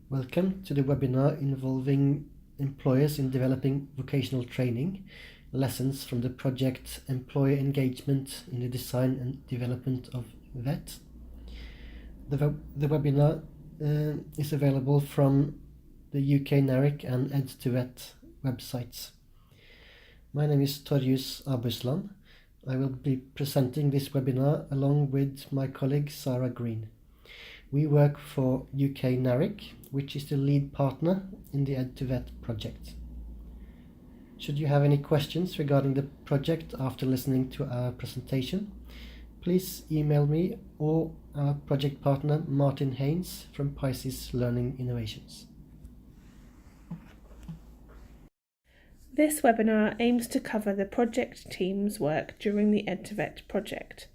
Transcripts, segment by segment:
Welcome to the webinar involving employers in developing vocational training, lessons from the project Employer Engagement in the Design and Development of VET. The webinar is available from the UK NARIC and ED2VET websites. My name is Torjus Abuslan. I will be presenting this webinar along with my colleague Sarah Green. We work for UK NARIC, which is the lead partner in the ED2VET project. Should you have any questions regarding the project after listening to our presentation, please email me or our project partner Martin Haynes from Pisces Learning Innovations. This webinar aims to cover the project team's work during the ED2VET project.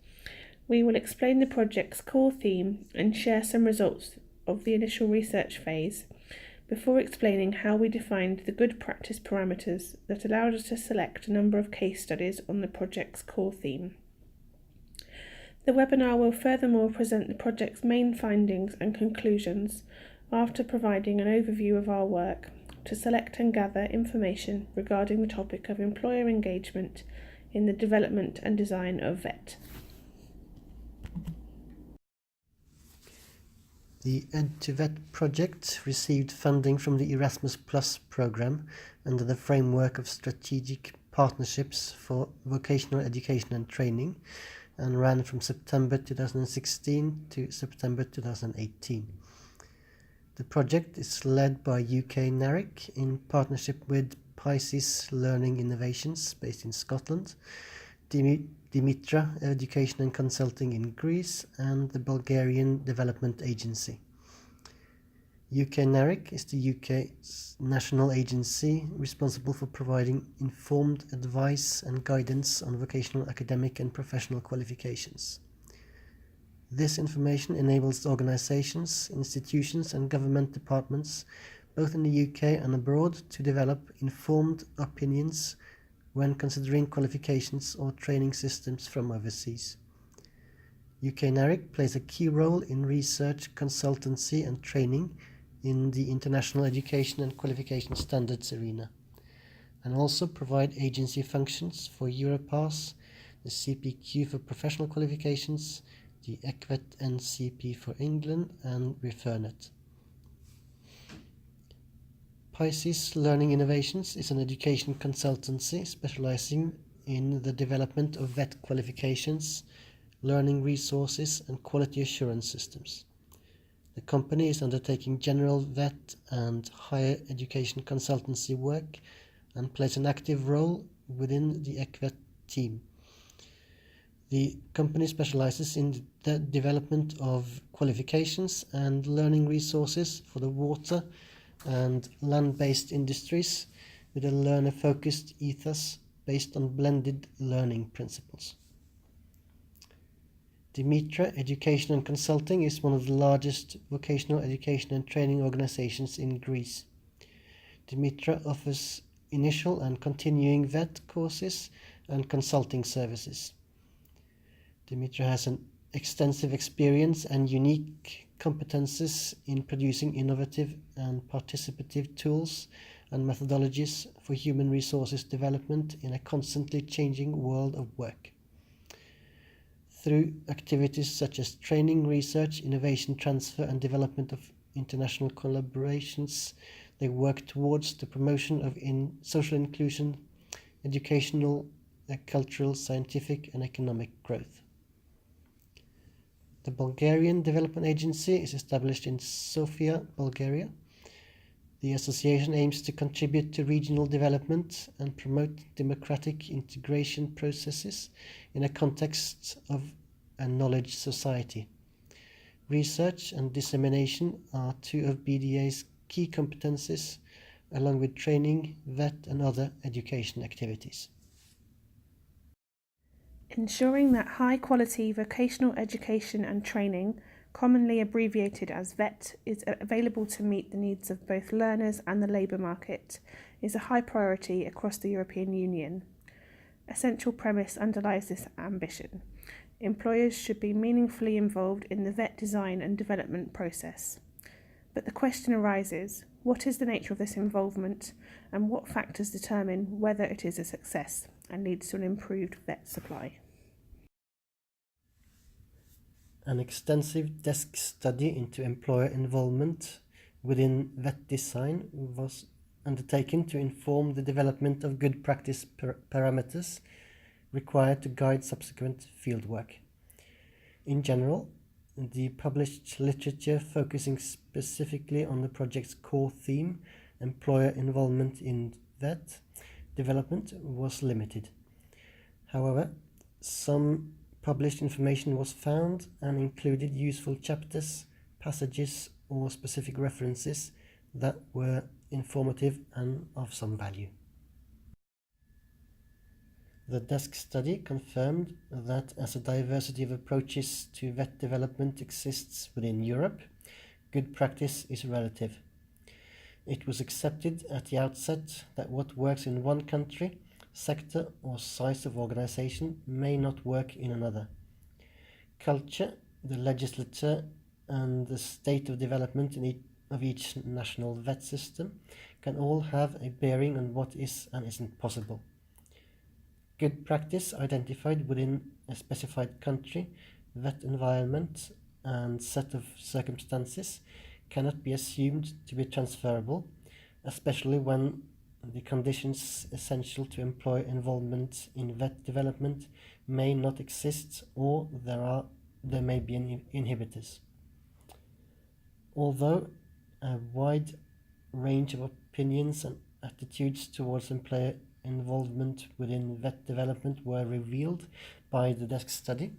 We will explain the project's core theme and share some results of the initial research phase before explaining how we defined the good practice parameters that allowed us to select a number of case studies on the project's core theme. The webinar will furthermore present the project's main findings and conclusions after providing an overview of our work to select and gather information regarding the topic of employer engagement in the development and design of VET. The ED2VET project received funding from the Erasmus Plus program under the framework of strategic partnerships for vocational education and training and ran from September 2016 to September 2018. The project is led by UK NARIC in partnership with Pisces Learning Innovations based in Scotland, Dimitra Education and Consulting in Greece, and the Bulgarian Development Agency. UK NARIC is the UK's national agency responsible for providing informed advice and guidance on vocational academic and professional qualifications. This information enables organisations, institutions and government departments, both in the UK and abroad, to develop informed opinions when considering qualifications or training systems from overseas. UK NARIC plays a key role in research, consultancy and training in the international education and qualification standards arena, and also provide agency functions for Europass, the CPQ for professional qualifications, the ED2VET NCP for England, and Refernet. Pisces Learning Innovations is an education consultancy specializing in the development of VET qualifications, learning resources, and quality assurance systems. The company is undertaking general VET and higher education consultancy work and plays an active role within the ED2VET team. The company specializes in the development of qualifications and learning resources for the water and land-based industries with a learner-focused ethos based on blended learning principles. Dimitra Education and Consulting is one of the largest vocational education and training organizations in Greece. Dimitra offers initial and continuing VET courses and consulting services. Dimitra has an extensive experience and unique competences in producing innovative and participative tools and methodologies for human resources development in a constantly changing world of work. Through activities such as training, research, innovation transfer and development of international collaborations, they work towards the promotion of social inclusion, educational, cultural, scientific and economic growth. The Bulgarian Development Agency is established in Sofia, Bulgaria. The association aims to contribute to regional development and promote democratic integration processes in a context of a knowledge society. Research and dissemination are two of BDA's key competences, along with training, VET and other education activities. Ensuring that high-quality vocational education and training, commonly abbreviated as VET, is available to meet the needs of both learners and the labour market is a high priority across the European Union. A central premise underlies this ambition. Employers should be meaningfully involved in the VET design and development process. But the question arises, what is the nature of this involvement and what factors determine whether it is a success and leads to an improved vet supply? An extensive desk study into employer involvement within vet design was undertaken to inform the development of good practice parameters required to guide subsequent fieldwork. In general, the published literature focusing specifically on the project's core theme, employer involvement in vet development, was limited. However, some published information was found and included useful chapters, passages, or specific references that were informative and of some value. The desk study confirmed that as a diversity of approaches to vet development exists within Europe, good practice is relative. It was accepted at the outset that what works in one country, sector, or size of organization may not work in another. Culture, the legislature, and the state of development of each national vet system can all have a bearing on what is and isn't possible. Good practice identified within a specified country, vet environment, and set of circumstances cannot be assumed to be transferable, especially when the conditions essential to employ involvement in vet development may not exist, or there may be inhibitors. Although a wide range of opinions and attitudes towards employer involvement within vet development were revealed by the desk study,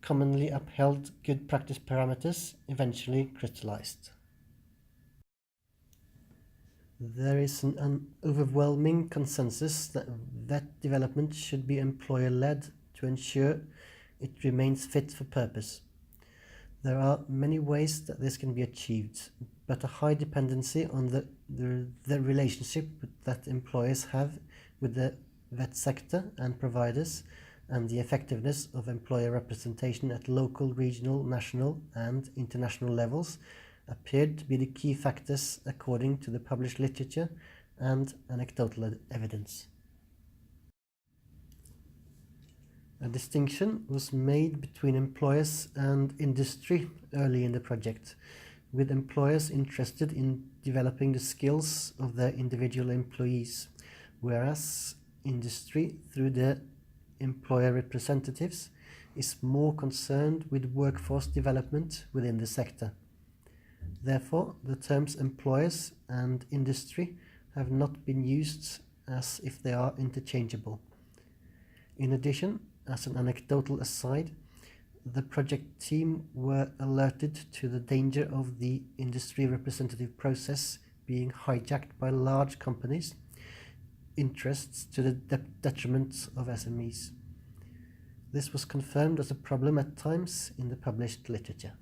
commonly upheld good practice parameters eventually crystallized. There is an overwhelming consensus that vet development should be employer-led to ensure it remains fit for purpose. There are many ways that this can be achieved, but a high dependency on the relationship that employers have with the vet sector and providers, and the effectiveness of employer representation at local, regional, national, and international levels appeared to be the key factors according to the published literature and anecdotal evidence. A distinction was made between employers and industry early in the project, with employers interested in developing the skills of their individual employees, whereas industry, through their employer representatives, is more concerned with workforce development within the sector. Therefore, the terms employers and industry have not been used as if they are interchangeable. In addition, as an anecdotal aside, the project team were alerted to the danger of the industry representative process being hijacked by large companies' interests to the detriment of SMEs. This was confirmed as a problem at times in the published literature.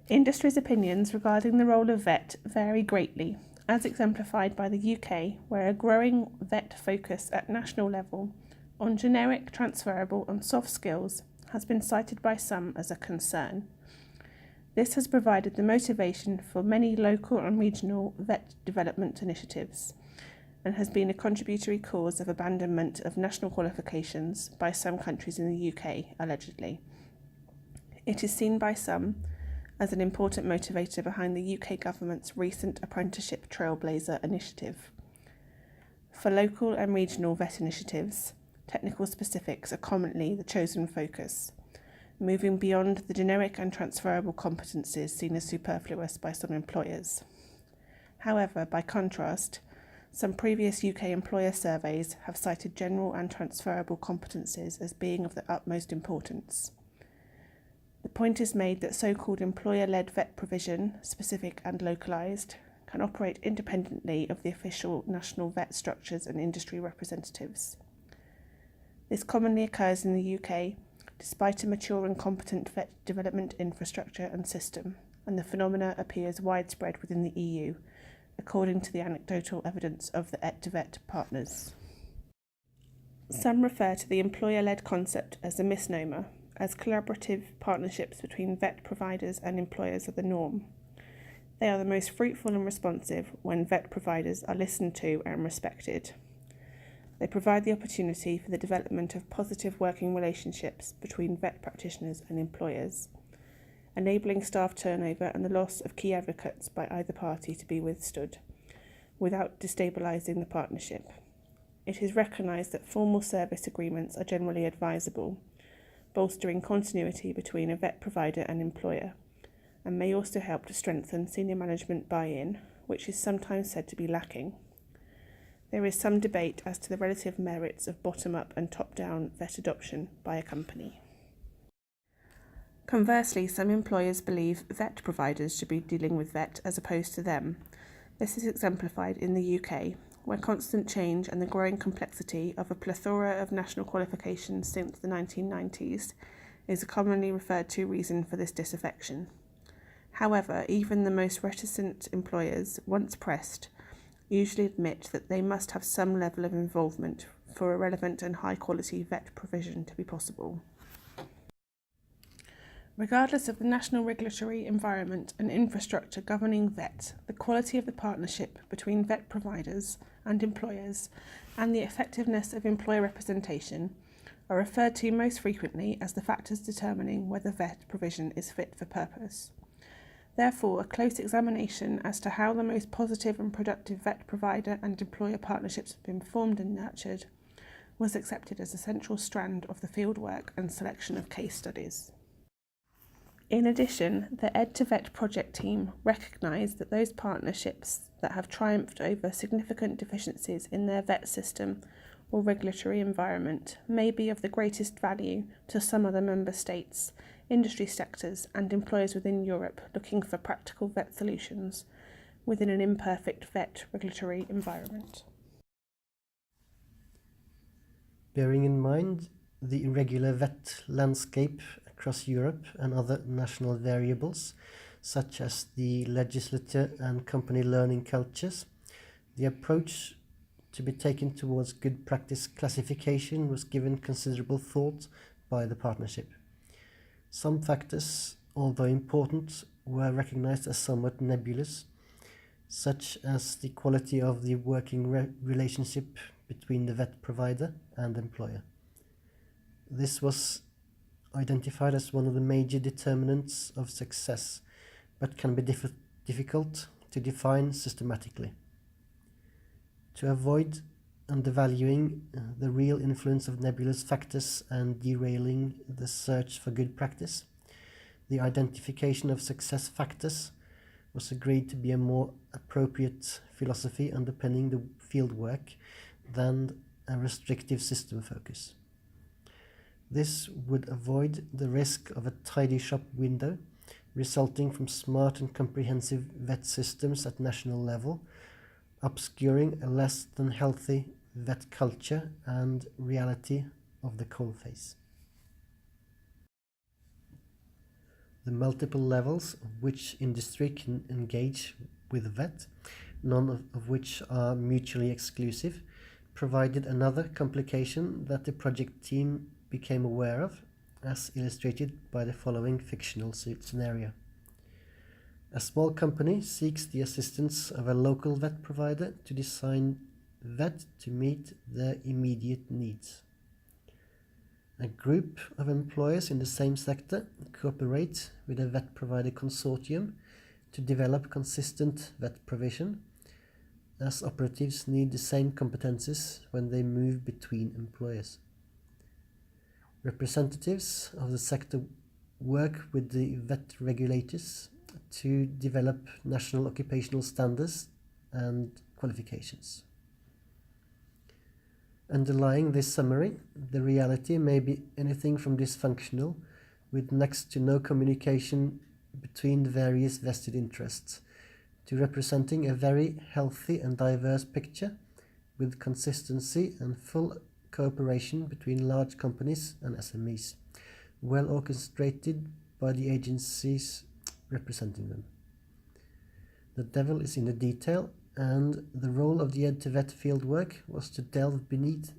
Industry's opinions regarding the role of vet vary greatly, as exemplified by the UK, where a growing vet focus at national level on generic, transferable and soft skills has been cited by some as a concern. This has provided the motivation for many local and regional vet development initiatives and has been a contributory cause of abandonment of national qualifications by some countries in the UK, allegedly. It is seen by some as an important motivator behind the UK government's recent Apprenticeship Trailblazer initiative. For local and regional vet initiatives, technical specifics are commonly the chosen focus, moving beyond the generic and transferable competencies seen as superfluous by some employers. However, by contrast, some previous UK employer surveys have cited general and transferable competencies as being of the utmost importance. The point is made that so-called employer-led vet provision, specific and localised, can operate independently of the official national vet structures and industry representatives. This commonly occurs in the UK, despite a mature and competent vet development infrastructure and system, and the phenomena appears widespread within the EU, according to the anecdotal evidence of the ED2VET partners. Some refer to the employer-led concept as a misnomer, as collaborative partnerships between vet providers and employers are the norm. They are the most fruitful and responsive when vet providers are listened to and respected. They provide the opportunity for the development of positive working relationships between vet practitioners and employers, enabling staff turnover and the loss of key advocates by either party to be withstood, without destabilising the partnership. It is recognised that formal service agreements are generally advisable, bolstering continuity between a vet provider and employer, and may also help to strengthen senior management buy-in, which is sometimes said to be lacking. There is some debate as to the relative merits of bottom-up and top-down vet adoption by a company. Conversely, some employers believe vet providers should be dealing with vet as opposed to them. This is exemplified in the UK, where constant change and the growing complexity of a plethora of national qualifications since the 1990s is a commonly referred to reason for this disaffection. However, even the most reticent employers, once pressed, usually admit that they must have some level of involvement for a relevant and high-quality vet provision to be possible. Regardless of the national regulatory environment and infrastructure governing vet, the quality of the partnership between vet providers and employers and the effectiveness of employer representation are referred to most frequently as the factors determining whether vet provision is fit for purpose. Therefore, a close examination as to how the most positive and productive vet provider and employer partnerships have been formed and nurtured was accepted as a central strand of the fieldwork and selection of case studies. In addition, the ED2VET project team recognised that those partnerships that have triumphed over significant deficiencies in their vet system or regulatory environment may be of the greatest value to some other member states, industry sectors and employers within Europe looking for practical vet solutions within an imperfect vet regulatory environment. Bearing in mind the irregular vet landscape across Europe and other national variables, such as the legislature and company learning cultures, the approach to be taken towards good practice classification was given considerable thought by the partnership. Some factors, although important, were recognized as somewhat nebulous, such as the quality of the working relationship between the vet provider and employer. This was identified as one of the major determinants of success, but can be difficult to define systematically. To avoid undervaluing the real influence of nebulous factors and derailing the search for good practice, the identification of success factors was agreed to be a more appropriate philosophy underpinning the fieldwork than a restrictive system focus. This would avoid the risk of a tidy shop window resulting from smart and comprehensive vet systems at national level, obscuring a less than healthy vet culture and reality of the coalface. The multiple levels of which industry can engage with vet, none of which are mutually exclusive, provided another complication that the project team became aware of, as illustrated by the following fictional scenario. A small company seeks the assistance of a local vet provider to design vet to meet their immediate needs. A group of employers in the same sector cooperate with a vet provider consortium to develop consistent vet provision, as operatives need the same competences when they move between employers. Representatives of the sector work with the vet regulators to develop national occupational standards and qualifications. Underlying this summary, the reality may be anything from dysfunctional, with next to no communication between the various vested interests, to representing a very healthy and diverse picture, with consistency and full cooperation between large companies and SMEs, well orchestrated by the agencies representing them. The devil is in the detail, and the role of the ED2VET fieldwork was to delve beneath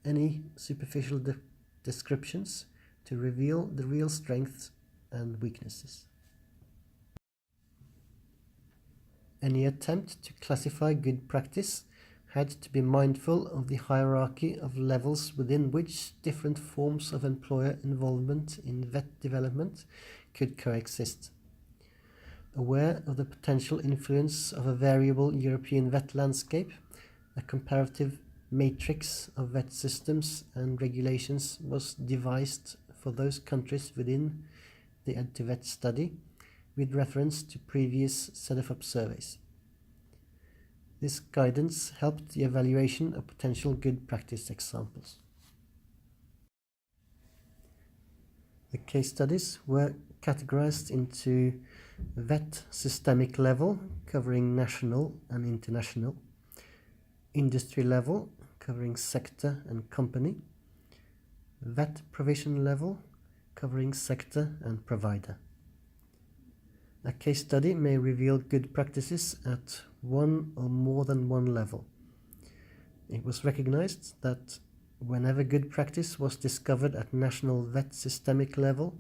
any superficial descriptions to reveal the real strengths and weaknesses. Any attempt to classify good practice had to be mindful of the hierarchy of levels within which different forms of employer involvement in vet development could coexist. Aware of the potential influence of a variable European vet landscape, a comparative matrix of vet systems and regulations was devised for those countries within the ED2VET study with reference to previous set-up surveys. This guidance helped the evaluation of potential good practice examples. The case studies were categorized into vet systemic level, covering national and international, industry level, covering sector and company, vet provision level, covering sector and provider. A case study may reveal good practices at one or more than one level. It was recognized that whenever good practice was discovered at national vet systemic level,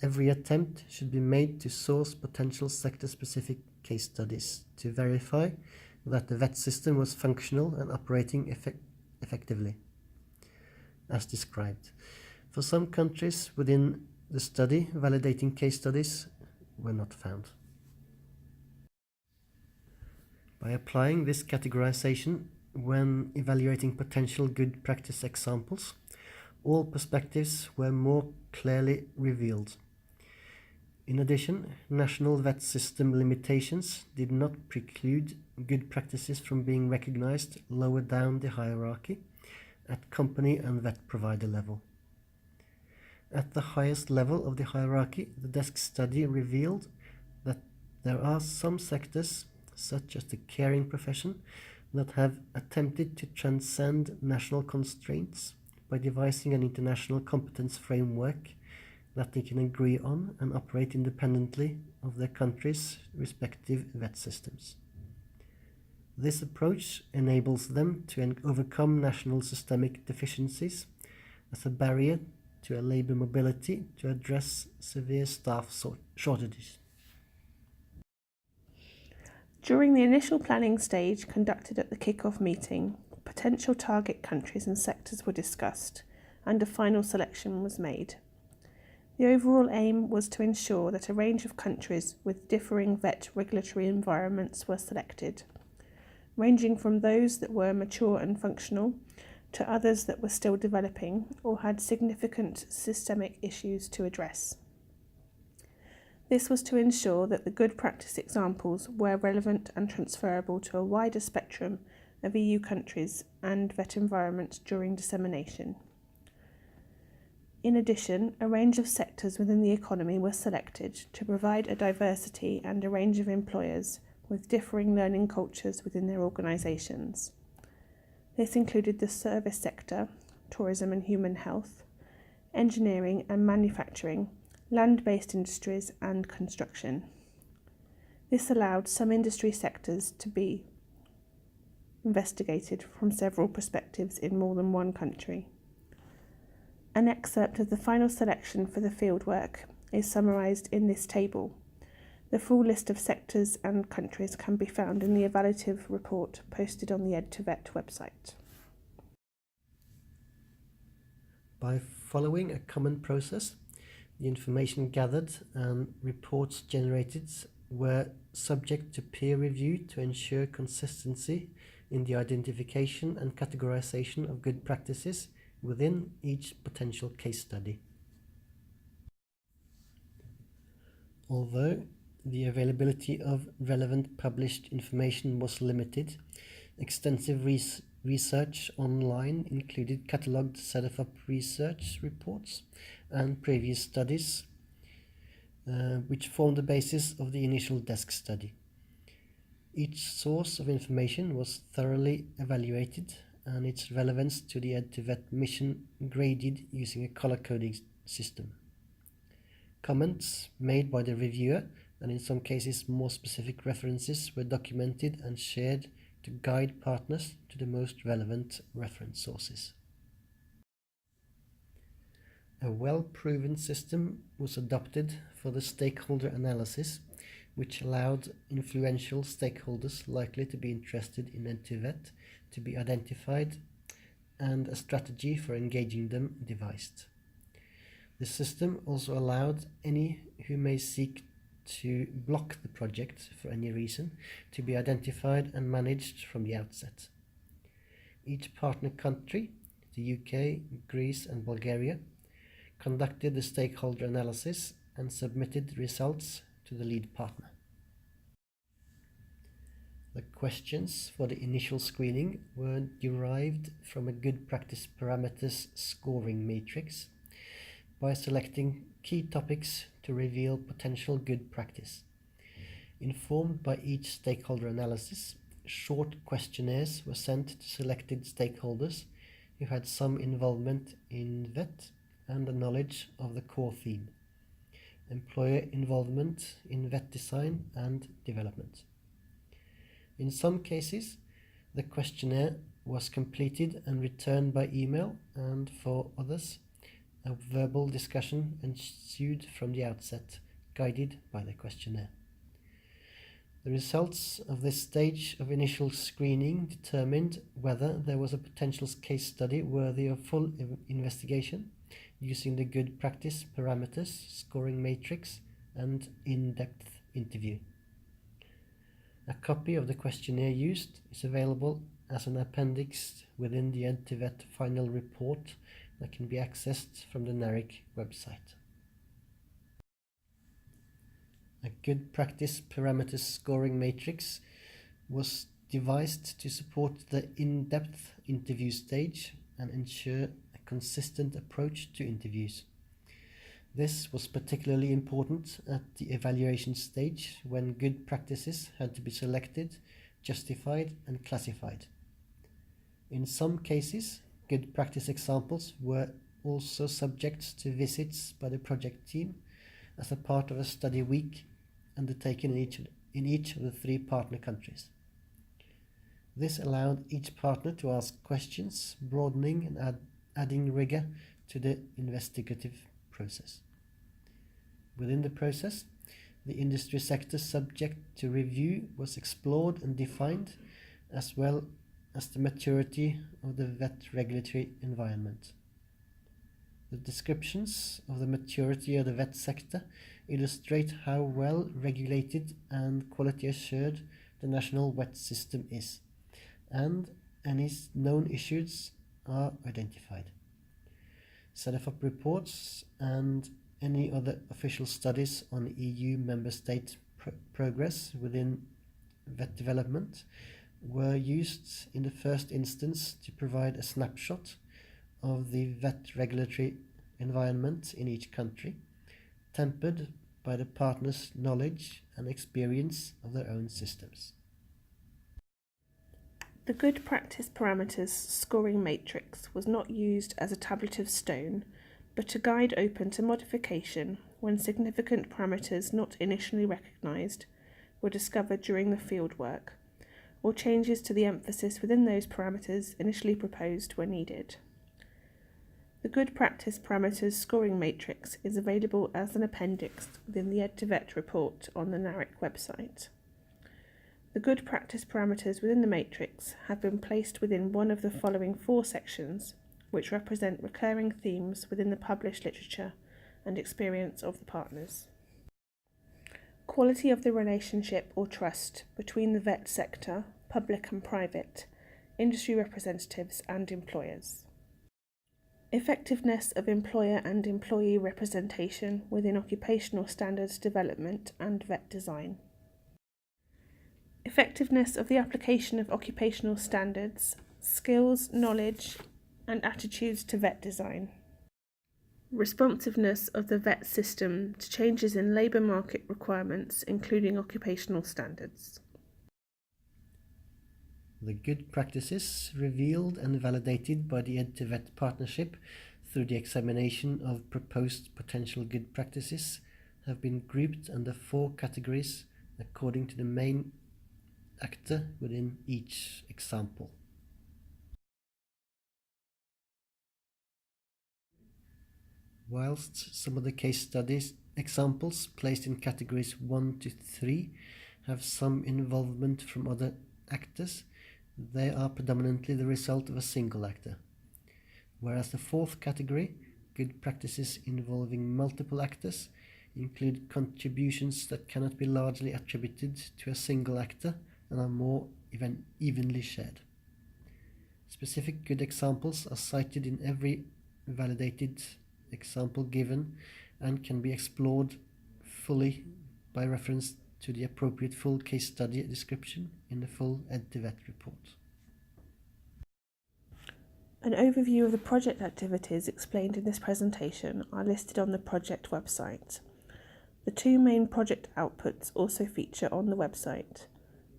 every attempt should be made to source potential sector-specific case studies to verify that the vet system was functional and operating effectively, as described. For some countries within the study, validating case studies were not found. By applying this categorization when evaluating potential good practice examples, all perspectives were more clearly revealed. In addition, national vet system limitations did not preclude good practices from being recognized lower down the hierarchy at company and vet provider level. At the highest level of the hierarchy, the desk study revealed that there are some sectors, such as the caring profession, that have attempted to transcend national constraints by devising an international competence framework that they can agree on and operate independently of their country's respective vet systems. This approach enables them to overcome national systemic deficiencies as a barrier to a labour mobility to address severe staff shortages. During the initial planning stage conducted at the kick-off meeting, potential target countries and sectors were discussed and a final selection was made. The overall aim was to ensure that a range of countries with differing vet regulatory environments were selected, ranging from those that were mature and functional to others that were still developing or had significant systemic issues to address. This was to ensure that the good practice examples were relevant and transferable to a wider spectrum of EU countries and vet environments during dissemination. In addition, a range of sectors within the economy were selected to provide a diversity and a range of employers with differing learning cultures within their organisations. This included the service sector, tourism and human health, engineering and manufacturing, land-based industries and construction. This allowed some industry sectors to be investigated from several perspectives in more than one country. An excerpt of the final selection for the fieldwork is summarised in this table. The full list of sectors and countries can be found in the evaluative report posted on the ED2VET website. By following a common process, the information gathered and reports generated were subject to peer review to ensure consistency in the identification and categorization of good practices within each potential case study. Although the availability of relevant published information was limited, extensive research online included catalogued set-up research reports and previous studies, which formed the basis of the initial desk study. Each source of information was thoroughly evaluated and its relevance to the ED2VET mission graded using a color-coding system. Comments made by the reviewer, and in some cases more specific references, were documented and shared to guide partners to the most relevant reference sources. A well-proven system was adopted for the stakeholder analysis, which allowed influential stakeholders likely to be interested in ED2VET to be identified and a strategy for engaging them devised. The system also allowed any who may seek to block the project for any reason to be identified and managed from the outset. Each partner country, the UK, Greece and Bulgaria, conducted the stakeholder analysis and submitted results to the lead partner. The questions for the initial screening were derived from a good practice parameters scoring matrix by selecting key topics to reveal potential good practice. Informed by each stakeholder analysis, short questionnaires were sent to selected stakeholders who had some involvement in VET and a knowledge of the core theme, employer involvement in VET design and development. In some cases, the questionnaire was completed and returned by email, and for others, a verbal discussion ensued from the outset, guided by the questionnaire. The results of this stage of initial screening determined whether there was a potential case study worthy of full investigation using the good practice parameters scoring matrix and in-depth interview. A copy of the questionnaire used is available as an appendix within the ED2VET final report that can be accessed from the NARIC website. A good practice parameters scoring matrix was devised to support the in-depth interview stage and ensure a consistent approach to interviews. This was particularly important at the evaluation stage when good practices had to be selected, justified and classified. In some cases, good practice examples were also subject to visits by the project team as a part of a study week undertaken in each of the 3 partner countries. This allowed each partner to ask questions, broadening and adding rigor to the investigative process. Within the process, the industry sector subject to review was explored and defined, as well as the maturity of the VET regulatory environment. The descriptions of the maturity of the VET sector illustrate how well regulated and quality assured the national VET system is, and any known issues are identified. SEDEFOP reports and any other official studies on EU member state progress within VET development were used in the first instance to provide a snapshot of the VET regulatory environment in each country, tempered by the partners' knowledge and experience of their own systems. The good practice parameters scoring matrix was not used as a tablet of stone, but a guide open to modification when significant parameters not initially recognised were discovered during the fieldwork, or changes to the emphasis within those parameters initially proposed were needed. The good practice parameters scoring matrix is available as an appendix within the ED2VET report on the NARIC website. The good practice parameters within the matrix have been placed within one of the following 4 sections, which represent recurring themes within the published literature and experience of the partners. Quality of the relationship or trust between the VET sector, public and private, industry representatives and employers. Effectiveness of employer and employee representation within occupational standards development and VET design. Effectiveness of the application of occupational standards, skills, knowledge and attitudes to VET design. Responsiveness of the VET system to changes in labour market requirements, including occupational standards. The good practices revealed and validated by the ED2VET partnership through the examination of proposed potential good practices have been grouped under 4 categories according to the main actor within each example. Whilst some of the case studies examples placed in categories 1 to 3 have some involvement from other actors, they are predominantly the result of a single actor. Whereas the fourth category, good practices involving multiple actors, include contributions that cannot be largely attributed to a single actor and are more evenly shared. Specific good examples are cited in every validated example given and can be explored fully by reference to the appropriate full case study description in the full ED2VET report. An overview of the project activities explained in this presentation are listed on the project website. The two main project outputs also feature on the website.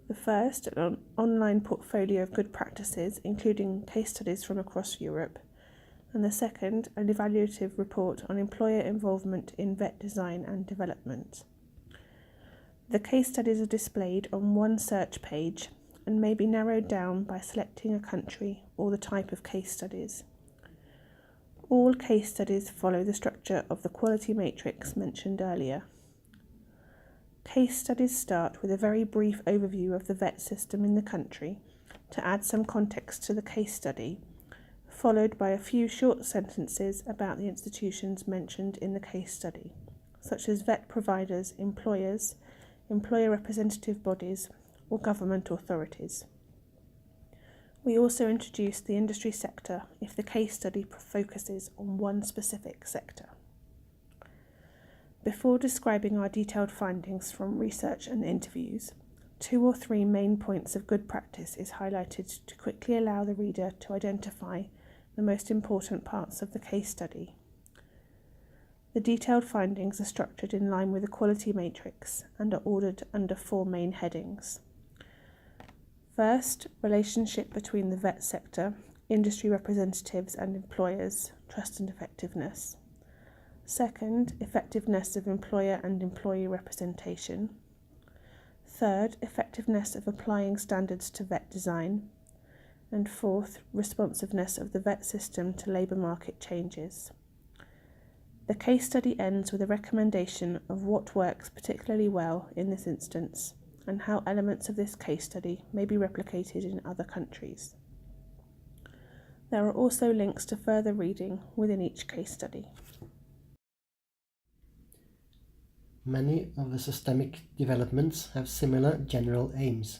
The first, an online portfolio of good practices, including case studies from across Europe, and the second, an evaluative report on employer involvement in vet design and development. The case studies are displayed on one search page and may be narrowed down by selecting a country or the type of case studies. All case studies follow the structure of the quality matrix mentioned earlier. Case studies start with a very brief overview of the vet system in the country to add some context to the case study, followed by a few short sentences about the institutions mentioned in the case study, such as vet providers, employers, employer representative bodies, or government authorities. We also introduce the industry sector if the case study focuses on one specific sector. Before describing our detailed findings from research and interviews, 2 or 3 main points of good practice is highlighted to quickly allow the reader to identify the most important parts of the case study. The detailed findings are structured in line with the quality matrix and are ordered under 4 main headings. First, relationship between the vet sector, industry representatives and employers, trust and effectiveness. Second, effectiveness of employer and employee representation. Third, effectiveness of applying standards to vet design. And fourth, responsiveness of the vet system to labour market changes. The case study ends with a recommendation of what works particularly well in this instance and how elements of this case study may be replicated in other countries. There are also links to further reading within each case study. Many of the systemic developments have similar general aims,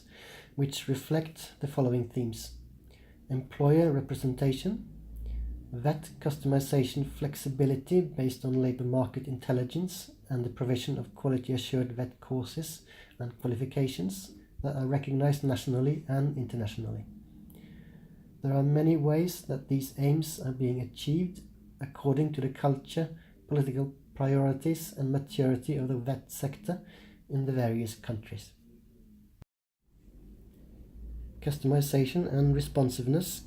which reflect the following themes: employer representation, vet customization flexibility based on labour market intelligence and the provision of quality assured vet courses and qualifications that are recognized nationally and internationally. There are many ways that these aims are being achieved according to the culture, political priorities and maturity of the vet sector in the various countries. Customization and responsiveness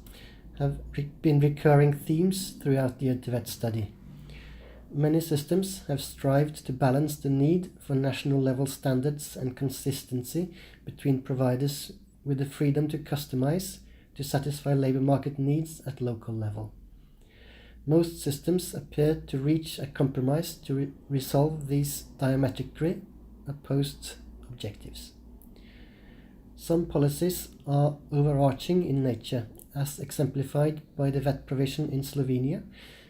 have been recurring themes throughout the ED2VET study. Many systems have strived to balance the need for national level standards and consistency between providers with the freedom to customize to satisfy labour market needs at local level. Most systems appear to reach a compromise to resolve these diametrically opposed objectives. Some policies are overarching in nature, as exemplified by the vet provision in Slovenia,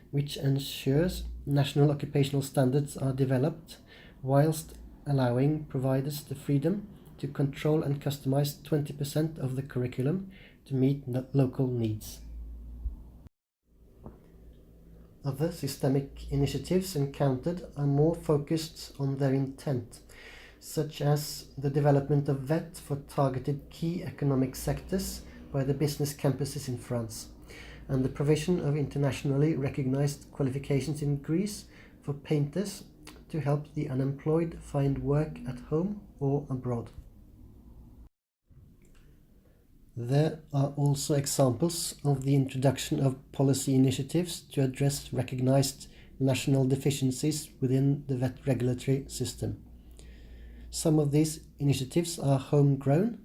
which ensures national occupational standards are developed whilst allowing providers the freedom to control and customize 20% of the curriculum to meet local needs. Other systemic initiatives encountered are more focused on their intent, such as the development of VET for targeted key economic sectors by the business campuses in France, and the provision of internationally recognized qualifications in Greece for painters to help the unemployed find work at home or abroad. There are also examples of the introduction of policy initiatives to address recognized national deficiencies within the VET regulatory system. Some of these initiatives are homegrown,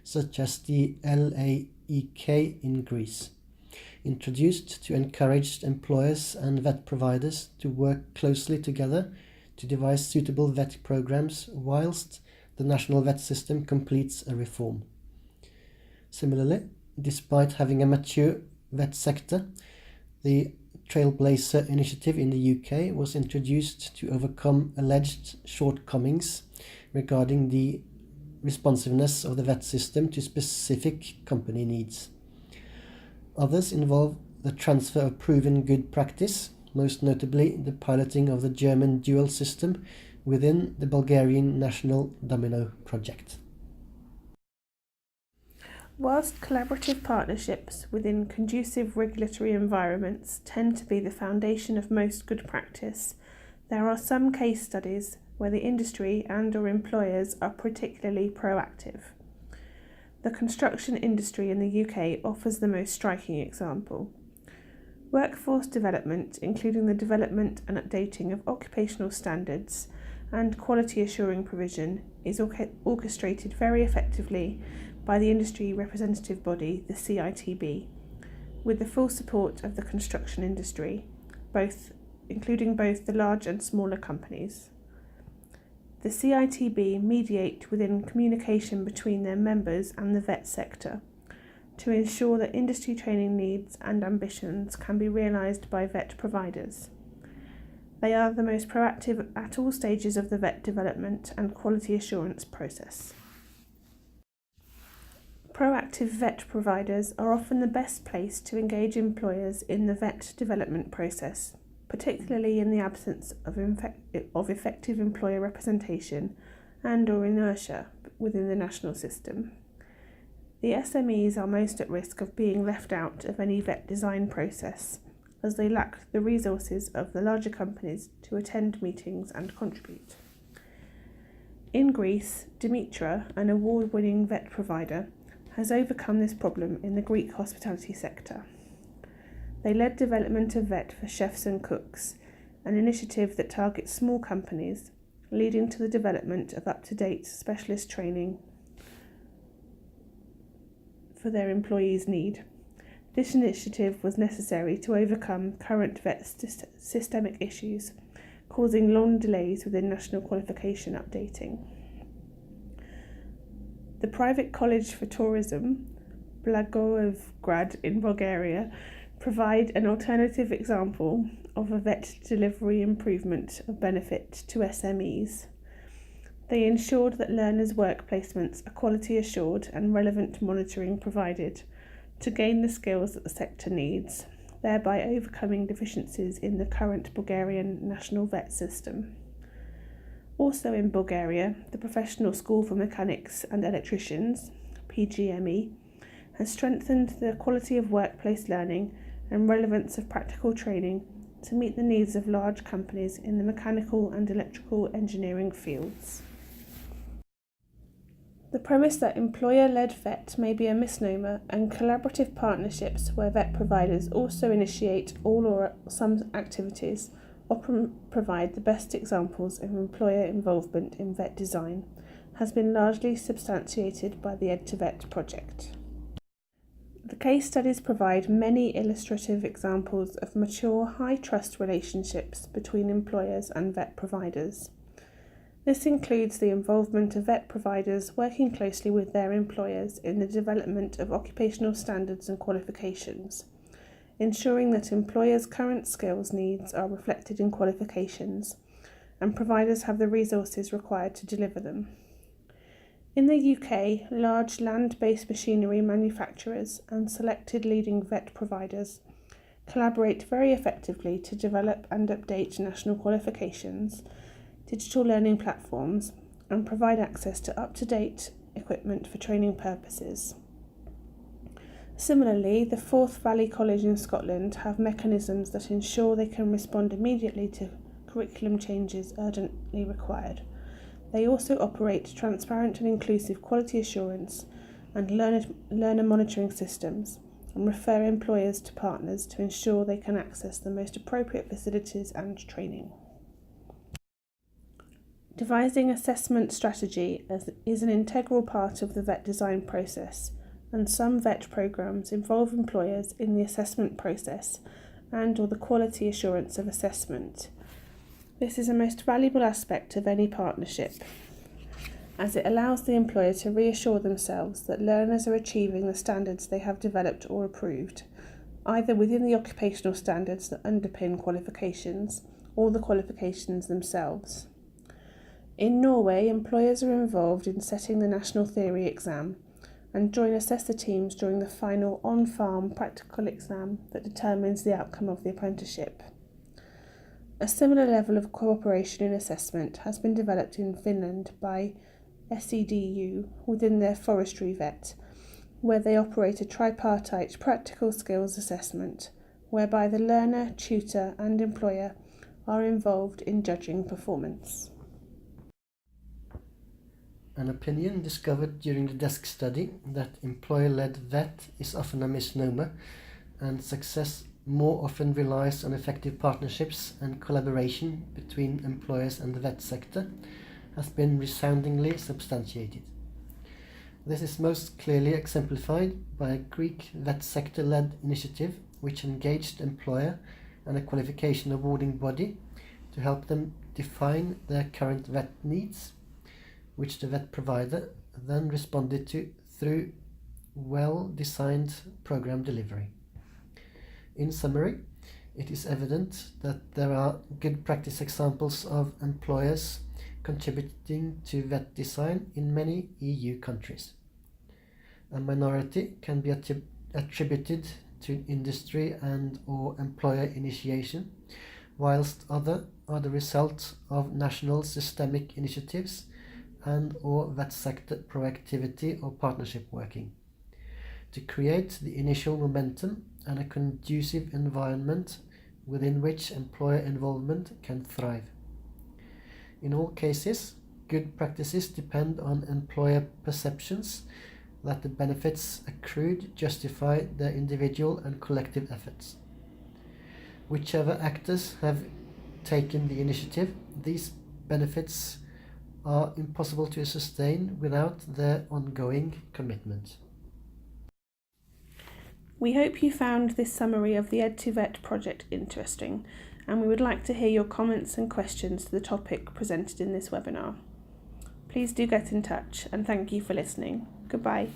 such as the LAEK in Greece. introduced to encourage employers and vet providers to work closely together to devise suitable vet programs whilst the national vet system completes a reform. Similarly, despite having a mature vet sector, the Trailblazer initiative in the UK was introduced to overcome alleged shortcomings regarding the responsiveness of the vet system to specific company needs. Others involve the transfer of proven good practice, most notably the piloting of the German dual system within the Bulgarian national domino project. Whilst collaborative partnerships within conducive regulatory environments tend to be the foundation of most good practice, there are some case studies where the industry and/or employers are particularly proactive. The construction industry in the UK offers the most striking example. Workforce development, including the development and updating of occupational standards and quality assuring provision, is orchestrated very effectively by the industry representative body, the CITB, with the full support of the construction industry, including both the large and smaller companies. The CITB mediate within communication between their members and the vet sector to ensure that industry training needs and ambitions can be realised by vet providers. They are the most proactive at all stages of the vet development and quality assurance process. Proactive vet providers are often the best placed to engage employers in the vet development process, particularly in the absence of effective employer representation and/or inertia within the national system. The SMEs are most at risk of being left out of any vet design process, as they lack the resources of the larger companies to attend meetings and contribute. In Greece, Dimitra, an award-winning vet provider, has overcome this problem in the Greek hospitality sector. They led development of vet for chefs and cooks, an initiative that targets small companies, leading to the development of up-to-date specialist training for their employees' need. This initiative was necessary to overcome current vet systemic issues, causing long delays within national qualification updating. The private college for tourism, Blagoevgrad in Bulgaria, provide an alternative example of a vet delivery improvement of benefit to SMEs. They ensured that learners' work placements are quality assured and relevant monitoring provided to gain the skills that the sector needs, thereby overcoming deficiencies in the current Bulgarian national vet system. Also in Bulgaria, the Professional School for Mechanics and Electricians, PGME, has strengthened the quality of workplace learning and relevance of practical training to meet the needs of large companies in the mechanical and electrical engineering fields. The premise that employer-led vet may be a misnomer, and collaborative partnerships where vet providers also initiate all or some activities or provide the best examples of employer involvement in vet design, has been largely substantiated by the ED2VET project. The case studies provide many illustrative examples of mature, high-trust relationships between employers and vet providers. This includes the involvement of vet providers working closely with their employers in the development of occupational standards and qualifications, ensuring that employers' current skills needs are reflected in qualifications, and providers have the resources required to deliver them. In the UK, large land-based machinery manufacturers and selected leading vet providers collaborate very effectively to develop and update national qualifications, digital learning platforms, and provide access to up-to-date equipment for training purposes. Similarly, the Forth Valley College in Scotland have mechanisms that ensure they can respond immediately to curriculum changes urgently required. They also operate transparent and inclusive quality assurance and learner monitoring systems and refer employers to partners to ensure they can access the most appropriate facilities and training. Devising assessment strategy is an integral part of the vet design process, and some VET programmes involve employers in the assessment process and/or the quality assurance of assessment. This is a most valuable aspect of any partnership, as it allows the employer to reassure themselves that learners are achieving the standards they have developed or approved, either within the occupational standards that underpin qualifications or the qualifications themselves. In Norway, employers are involved in setting the national theory exam and join assessor teams during the final on-farm practical exam that determines the outcome of the apprenticeship. A similar level of cooperation in assessment has been developed in Finland by SEDU within their forestry VET, where they operate a tripartite practical skills assessment, whereby the learner, tutor and employer are involved in judging performance. An opinion discovered during the desk study that employer-led VET is often a misnomer, and success more often relies on effective partnerships and collaboration between employers and the VET sector, has been resoundingly substantiated. This is most clearly exemplified by a Greek VET sector-led initiative which engaged employer and a qualification awarding body to help them define their current VET needs, which the VET provider then responded to through well-designed program delivery. In summary, it is evident that there are good practice examples of employers contributing to VET design in many EU countries. A minority can be attributed to industry and/or employer initiation, whilst other are the result of national systemic initiatives and/or VET sector proactivity or partnership working to create the initial momentum and a conducive environment within which employer involvement can thrive. In all cases, good practices depend on employer perceptions that the benefits accrued justify their individual and collective efforts. Whichever actors have taken the initiative, these benefits are impossible to sustain without their ongoing commitment. We hope you found this summary of the ED2VET project interesting, and we would like to hear your comments and questions to the topic presented in this webinar. Please do get in touch, and thank you for listening. Goodbye.